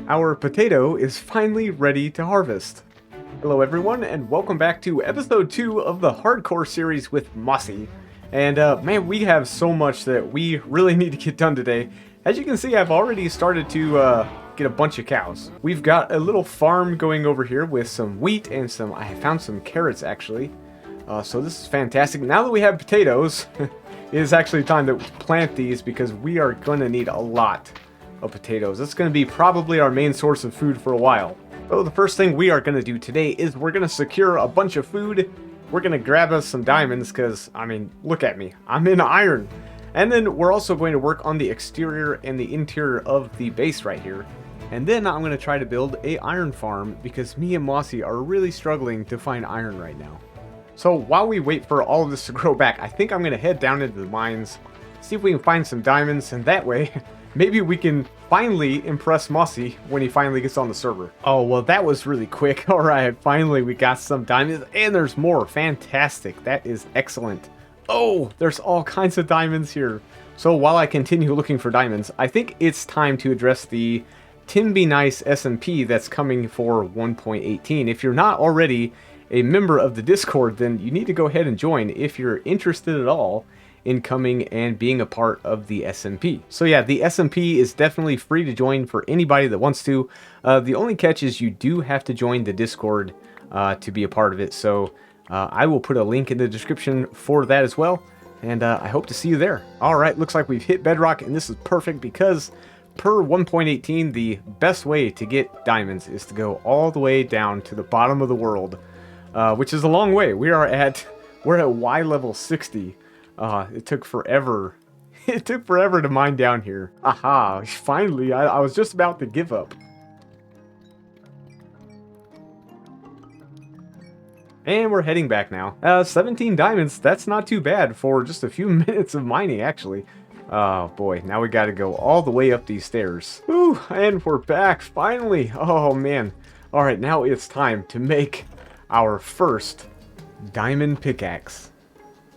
Our potato is finally ready to harvest. Hello everyone, and welcome back to episode 2 of the hardcore series with Mossy. And man, we have so much that we really need to get done today. As you can see, I've already started to get a bunch of cows. We've got a little farm going over here with some wheat and I found some carrots actually. So this is fantastic. Now that we have potatoes, it is actually time to plant these because we are going to need a lot of potatoes. It's going to be probably our main source of food for a while. So the first thing we are going to do today is we're going to secure a bunch of food. We're going to grab us some diamonds because, I mean, look at me. I'm in iron. And then we're also going to work on the exterior and the interior of the base right here. And then I'm going to try to build a iron farm because me and Mossy are really struggling to find iron right now. So while we wait for all of this to grow back, I think I'm going to head down into the mines, see if we can find some diamonds, and that way maybe we can finally impress Mossy when he finally gets on the server. Oh, well, that was really quick. All right, finally we got some diamonds, and there's more. Fantastic. That is excellent. Oh, there's all kinds of diamonds here. So while I continue looking for diamonds, I think it's time to address the Timby Nice SMP that's coming for 1.18. If you're not already a member of the Discord, then you need to go ahead and join if you're interested at all in coming and being a part of the SMP. So yeah, the SMP is definitely free to join for anybody that wants to. The only catch is you do have to join the Discord to be a part of it. So I will put a link in the description for that as well. And I hope to see you there. All right, looks like we've hit bedrock, and this is perfect because per 1.18, the best way to get diamonds is to go all the way down to the bottom of the world, which is a long way. We're at Y level 60. It took forever. It took forever to mine down here. Aha, finally, I was just about to give up. And we're heading back now. 17 diamonds, that's not too bad for just a few minutes of mining, actually. Oh boy, now we gotta go all the way up these stairs. Whew, and we're back, finally. Oh man. Alright, now it's time to make our first diamond pickaxe.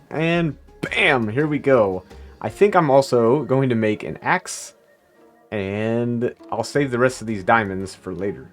And bam, here we go. I think I'm also going to make an axe, and I'll save the rest of these diamonds for later.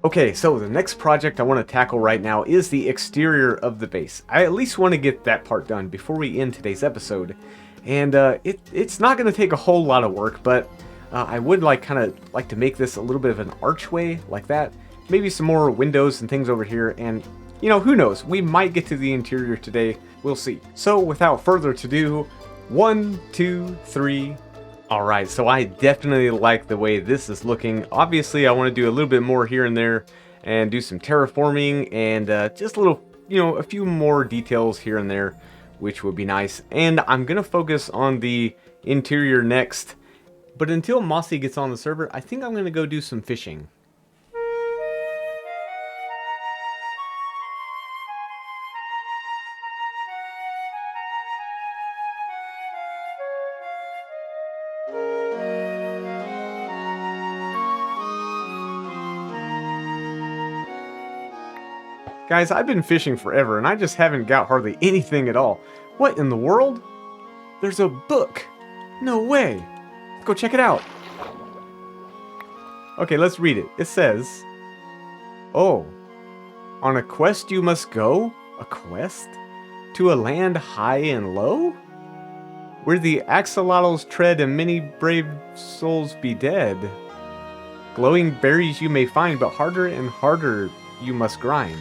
Okay, so the next project I want to tackle right now is the exterior of the base. I at least want to get that part done before we end today's episode. And it's not going to take a whole lot of work, but I would kind of like to make this a little bit of an archway like that. Maybe some more windows and things over here, and you know, who knows? We might get to the interior today. We'll see. So without further ado, 1, 2, 3. Alright, so I definitely like the way this is looking. Obviously, I want to do a little bit more here and there and do some terraforming and just a little, you know, a few more details here and there, which would be nice. And I'm going to focus on the interior next. But until Mossy gets on the server, I think I'm going to go do some fishing. Guys, I've been fishing forever, and I just haven't got hardly anything at all. What in the world? There's a book. No way. Let's go check it out. Okay, let's read it. It says, "Oh, on a quest you must go? A quest? To a land high and low? Where the axolotls tread and many brave souls be dead. Glowing berries you may find, but harder and harder you must grind.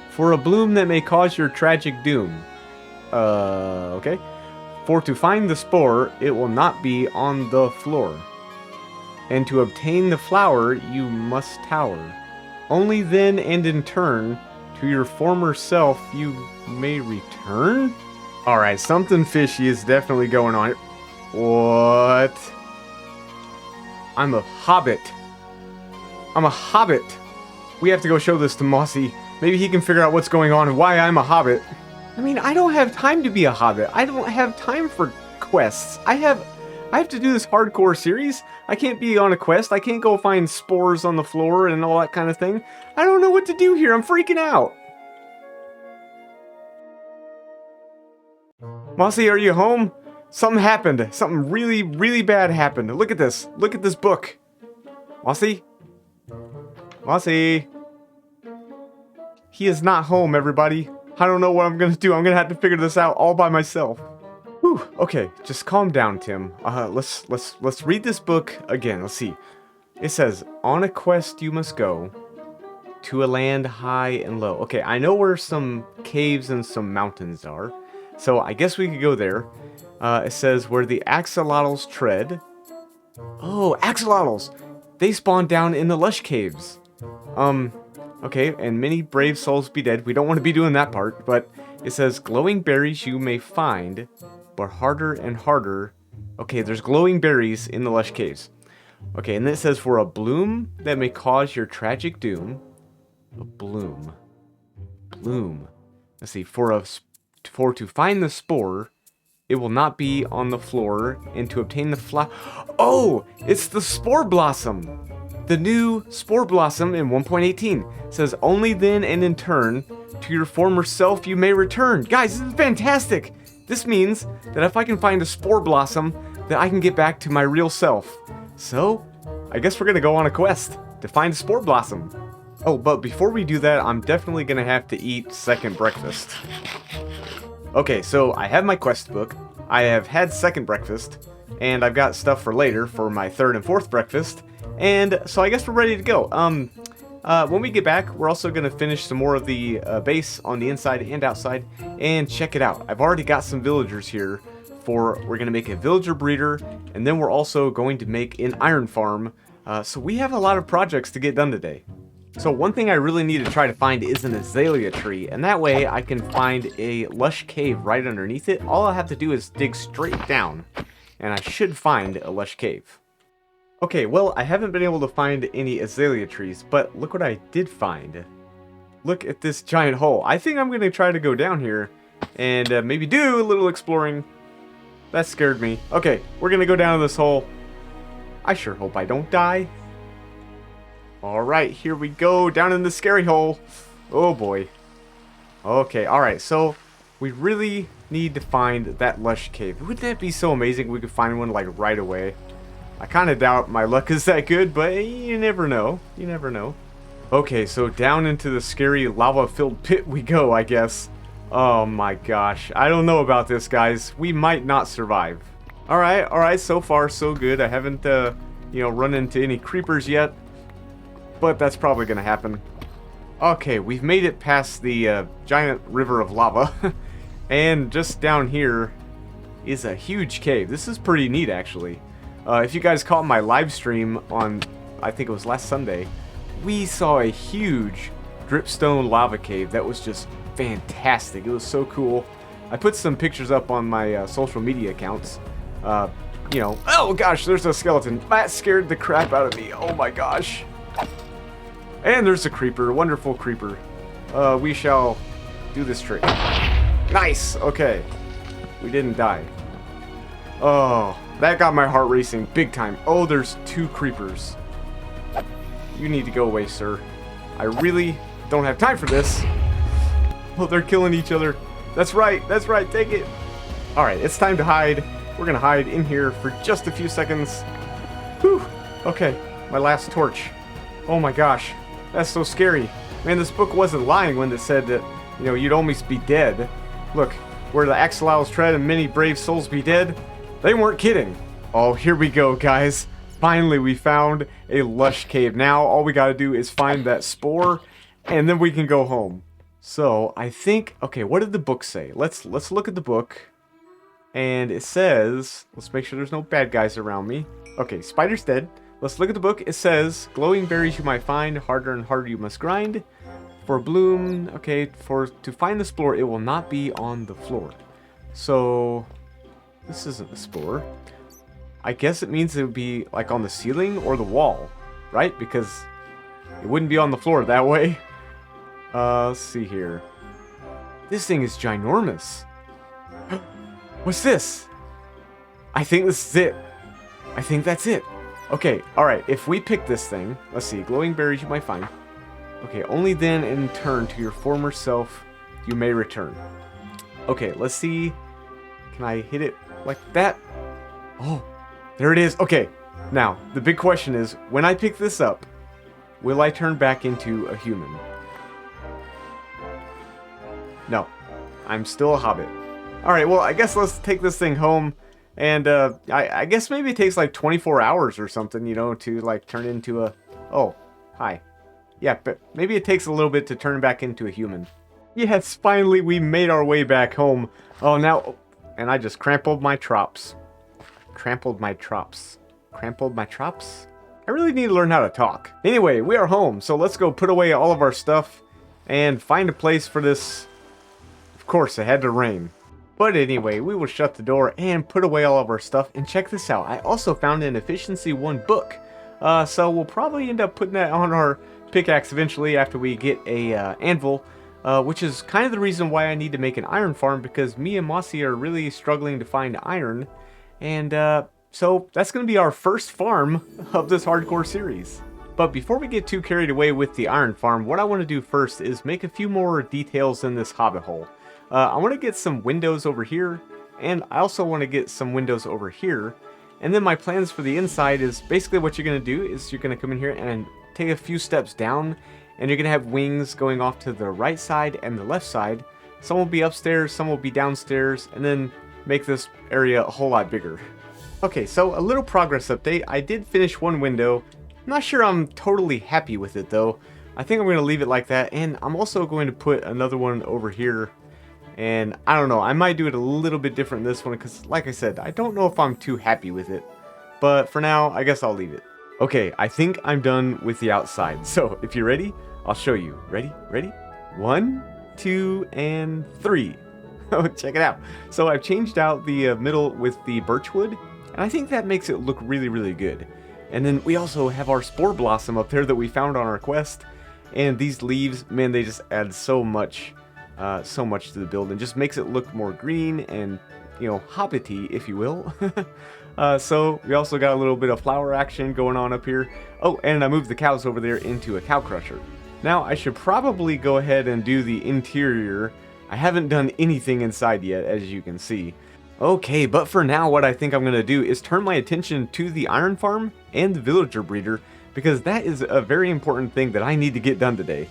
For a bloom that may cause your tragic doom." Okay. "For to find the spore, it will not be on the floor. And to obtain the flower, you must tower. Only then and in turn, to your former self you may return." Alright, something fishy is definitely going on here. What? I'm a hobbit. I'm a hobbit. We have to go show this to Mossy. Maybe he can figure out what's going on and why I'm a hobbit. I mean, I don't have time to be a hobbit. I don't have time for quests. I have to do this hardcore series. I can't be on a quest. I can't go find spores on the floor and all that kind of thing. I don't know what to do here. I'm freaking out. Mossy, are you home? Something happened. Something really, really bad happened. Look at this. Look at this book. Mossy? Mossy! He is not home, everybody. I don't know what I'm gonna do. I'm gonna have to figure this out all by myself. Whew. Okay, just calm down, Tim. Let's read this book again. Let's see. It says, on a quest you must go to a land high and low. Okay, I know where some caves and some mountains are, so I guess we could go there. It says where the axolotls tread. Oh, axolotls! They spawn down in the Lush Caves. Okay, and many brave souls be dead. We don't want to be doing that part, but it says glowing berries you may find, but harder and harder. Okay, there's glowing berries in the Lush Caves. Okay, and then it says for a bloom that may cause your tragic doom. A bloom. Bloom. Let's see, for to find the spore, it will not be on the floor, and to obtain the flower. Oh, it's the spore blossom. The new spore blossom in 1.18 says only then and in turn to your former self you may return. Guys, this is fantastic. This means that if I can find a spore blossom, that I can get back to my real self. So, I guess we're gonna go on a quest to find a spore blossom. Oh, but before we do that, I'm definitely gonna have to eat second breakfast. Okay, so I have my quest book, I have had second breakfast, and I've got stuff for later for my third and fourth breakfast, and so I guess we're ready to go. When we get back, we're also going to finish some more of the base on the inside and outside, and check it out. I've already got some villagers here we're going to make a villager breeder, and then we're also going to make an iron farm, so we have a lot of projects to get done today. So one thing I really need to try to find is an azalea tree, and that way I can find a lush cave right underneath it. All I have to do is dig straight down, and I should find a lush cave. Okay, well, I haven't been able to find any azalea trees, but look what I did find. Look at this giant hole. I think I'm going to try to go down here and maybe do a little exploring. That scared me. Okay, we're going to go down this hole. I sure hope I don't die. Alright, here we go, down in the scary hole. Oh boy. Okay, alright, so we really need to find that lush cave. Wouldn't that be so amazing if we could find one, like, right away? I kind of doubt my luck is that good, but you never know. You never know. Okay, so down into the scary lava-filled pit we go, I guess. Oh my gosh. I don't know about this, guys. We might not survive. Alright, so far so good. I haven't, run into any creepers yet. But that's probably going to happen. Okay, we've made it past the giant river of lava. And just down here is a huge cave. This is pretty neat, actually. If you guys caught my live stream on, I think it was last Sunday, we saw a huge dripstone lava cave that was just fantastic. It was so cool. I put some pictures up on my social media accounts. Oh gosh, there's a skeleton. That scared the crap out of me. Oh my gosh. And there's a creeper, wonderful creeper. We shall do this trick. Nice, okay. We didn't die. Oh, that got my heart racing big time. Oh, there's two creepers. You need to go away, sir. I really don't have time for this. Oh, they're killing each other. That's right, take it. Alright, it's time to hide. We're gonna hide in here for just a few seconds. Whew, okay, my last torch. Oh my gosh. That's so scary. Man, this book wasn't lying when it said that, you'd almost be dead. Look, where the axolotls tread and many brave souls be dead. They weren't kidding. Oh, here we go, guys. Finally, we found a lush cave. Now, all we gotta do is find that spore, and then we can go home. So, I think... Okay, what did the book say? Let's look at the book. And it says... Let's make sure there's no bad guys around me. Okay, spider's dead. Let's look at the book. It says, glowing berries you might find, harder and harder you must grind. For bloom, okay, to find the spore, it will not be on the floor. So, this isn't the spore. I guess it means it would be like on the ceiling or the wall, right? Because it wouldn't be on the floor that way. Let's see here. This thing is ginormous. What's this? I think this is it. I think that's it. Okay, alright, if we pick this thing, let's see, glowing berries you might find. Okay, only then in turn to your former self you may return. Okay, let's see. Can I hit it like that? Oh, there it is. Okay, now, the big question is, when I pick this up, will I turn back into a human? No, I'm still a hobbit. Alright, well, I guess let's take this thing home. And I guess maybe it takes like 24 hours or something, you know, to like turn into a... Oh, hi. Yeah, but maybe it takes a little bit to turn back into a human. Yes, finally we made our way back home. Oh, now... And I just trampled my trops. Trampled my trops. Trampled my trops? I really need to learn how to talk. Anyway, we are home, so let's go put away all of our stuff and find a place for this. Of course, it had to rain. But anyway, we will shut the door and put away all of our stuff. And check this out. I also found an Efficiency 1 book. So we'll probably end up putting that on our pickaxe eventually after we get a anvil. Which is kind of the reason why I need to make an iron farm, because me and Mossy are really struggling to find iron. And so that's going to be our first farm of this hardcore series. But before we get too carried away with the iron farm, what I want to do first is make a few more details in this hobbit hole. I want to get some windows over here, and I also want to get some windows over here. And then my plans for the inside is basically what you're going to do is you're going to come in here and take a few steps down, and you're going to have wings going off to the right side and the left side. Some will be upstairs, some will be downstairs, and then make this area a whole lot bigger. Okay, so a little progress update. I did finish one window. I'm not sure I'm totally happy with it though. I think I'm going to leave it like that, and I'm also going to put another one over here. And I don't know, I might do it a little bit different in this one because, like I said, I don't know if I'm too happy with it. But for now, I guess I'll leave it. Okay, I think I'm done with the outside. So if you're ready, I'll show you. Ready? Ready? 1, 2, and 3. Oh, check it out. So I've changed out the middle with the birchwood, and I think that makes it look really, really good. And then we also have our spore blossom up there that we found on our quest. And these leaves, man, they just add so much to the build and just makes it look more green and, you know, hobbity, if you will. So we also got a little bit of flower action going on up here. Oh, and I moved the cows over there into a cow crusher. Now I should probably go ahead and do the interior. I haven't done anything inside yet, as you can see. Okay, but for now what I think I'm going to do is turn my attention to the iron farm and the villager breeder, because that is a very important thing that I need to get done today.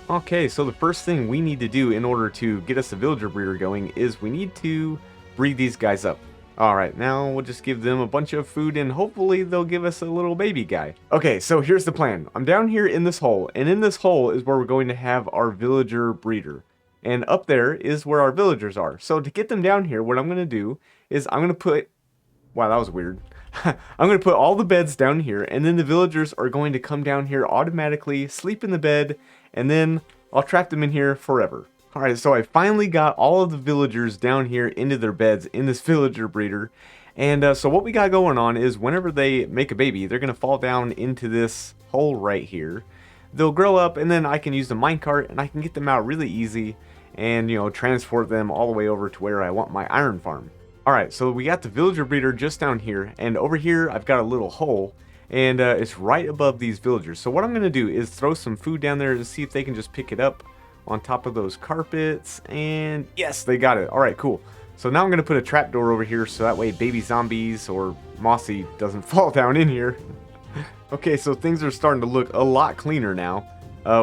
Okay, so the first thing we need to do in order to get us a villager breeder going is we need to breed these guys up. Alright, now we'll just give them a bunch of food and hopefully they'll give us a little baby guy. Okay, so here's the plan. I'm down here in this hole, and in this hole is where we're going to have our villager breeder. And up there is where our villagers are. So to get them down here, what I'm going to do is I'm going to put... Wow, that was weird. I'm going to put all the beds down here, and then the villagers are going to come down here automatically, sleep in the bed, and then I'll trap them in here forever. Alright, so I finally got all of the villagers down here into their beds in this villager breeder. And so what we got going on is whenever they make a baby, they're going to fall down into this hole right here. They'll grow up, and then I can use the minecart, and I can get them out really easy and, you know, transport them all the way over to where I want my iron farm. Alright, so we got the villager breeder just down here, and over here I've got a little hole, and it's right above these villagers. So what I'm going to do is throw some food down there to see if they can just pick it up on top of those carpets, and yes, they got it. Alright, cool. So now I'm going to put a trapdoor over here so that way baby zombies or Mossy doesn't fall down in here. Okay, so things are starting to look a lot cleaner now.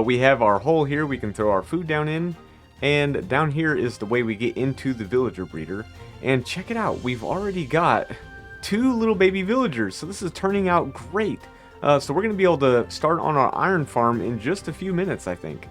We have our hole here we can throw our food down in, and down here is the way we get into the villager breeder. And check it out, we've already got 2 little baby villagers, so this is turning out great. So we're going to be able to start on our iron farm in just a few minutes, I think.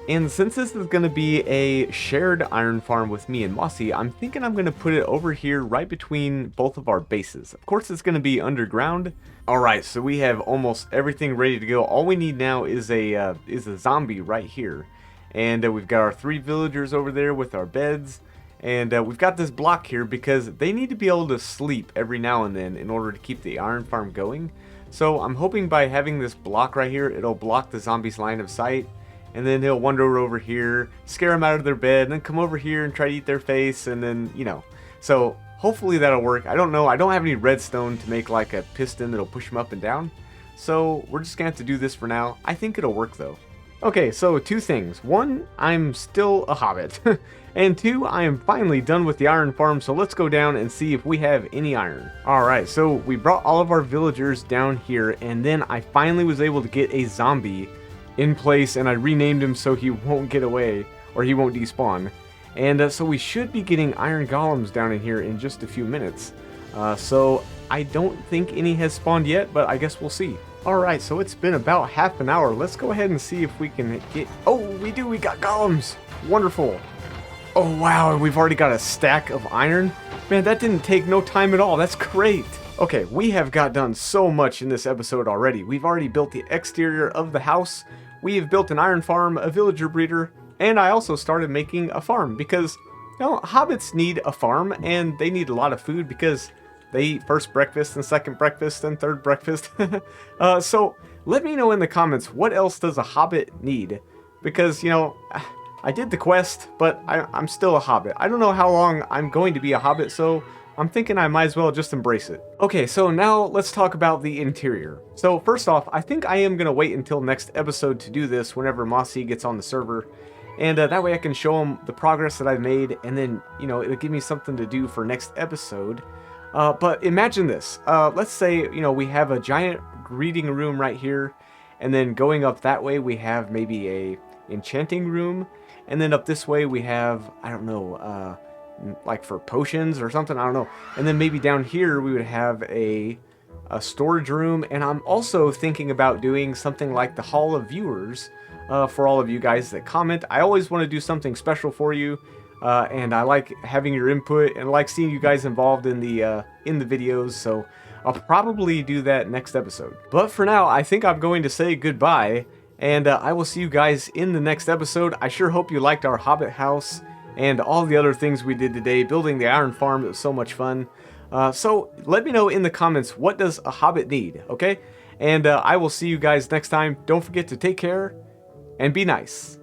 And since this is going to be a shared iron farm with me and Mossy, I'm thinking I'm going to put it over here right between both of our bases. Of course, it's going to be underground. Alright, so we have almost everything ready to go. All we need now is a zombie right here. And we've got our 3 villagers over there with our beds. And we've got this block here because they need to be able to sleep every now and then in order to keep the iron farm going. So I'm hoping by having this block right here, it'll block the zombies' line of sight. And then he'll wander over here, scare them out of their bed, and then come over here and try to eat their face, and then, you know. So hopefully that'll work. I don't know. I don't have any redstone to make like a piston that'll push them up and down. So we're just going to have to do this for now. I think it'll work though. Okay, so two things. One, I'm still a hobbit. And two, I am finally done with the iron farm, so let's go down and see if we have any iron. Alright, so we brought all of our villagers down here, and then I finally was able to get a zombie in place, and I renamed him so he won't get away, or he won't despawn. And so we should be getting iron golems down in here in just a few minutes. So I don't think any has spawned yet, but I guess we'll see. Alright, so it's been about half an hour. Let's go ahead and see if we can get... Oh, we do! We got golems! Wonderful! Oh wow, and we've already got a stack of iron? Man, that didn't take no time at all. That's great! Okay, we have got done so much in this episode already. We've already built the exterior of the house. We have built an iron farm, a villager breeder, and I also started making a farm because, you know, hobbits need a farm and they need a lot of food because they eat first breakfast and second breakfast and third breakfast. So let me know in the comments, what else does a hobbit need? Because, you know, I did the quest, but I'm still a hobbit. I don't know how long I'm going to be a hobbit, so I'm thinking I might as well just embrace it. Okay, so now let's talk about the interior. So first off, I think I am going to wait until next episode to do this whenever Mossy gets on the server. And that way I can show him the progress that I've made, and then, you know, it'll give me something to do for next episode. But imagine this. Let's say, you know, we have a giant reading room right here, and then going up that way we have maybe a enchanting room, and then up this way we have, I don't know, like for potions or something, I don't know. And then maybe down here we would have a storage room, and I'm also thinking about doing something like the Hall of Viewers for all of you guys that comment. I always want to do something special for you, and I like having your input and like seeing you guys involved in the videos, so I'll probably do that next episode. But for now, I think I'm going to say goodbye, and I will see you guys in the next episode. I sure hope you liked our Hobbit house and all the other things we did today, building the iron farm. It was so much fun. So let me know in the comments, what does a Hobbit need, okay? And I will see you guys next time. Don't forget to take care and be nice.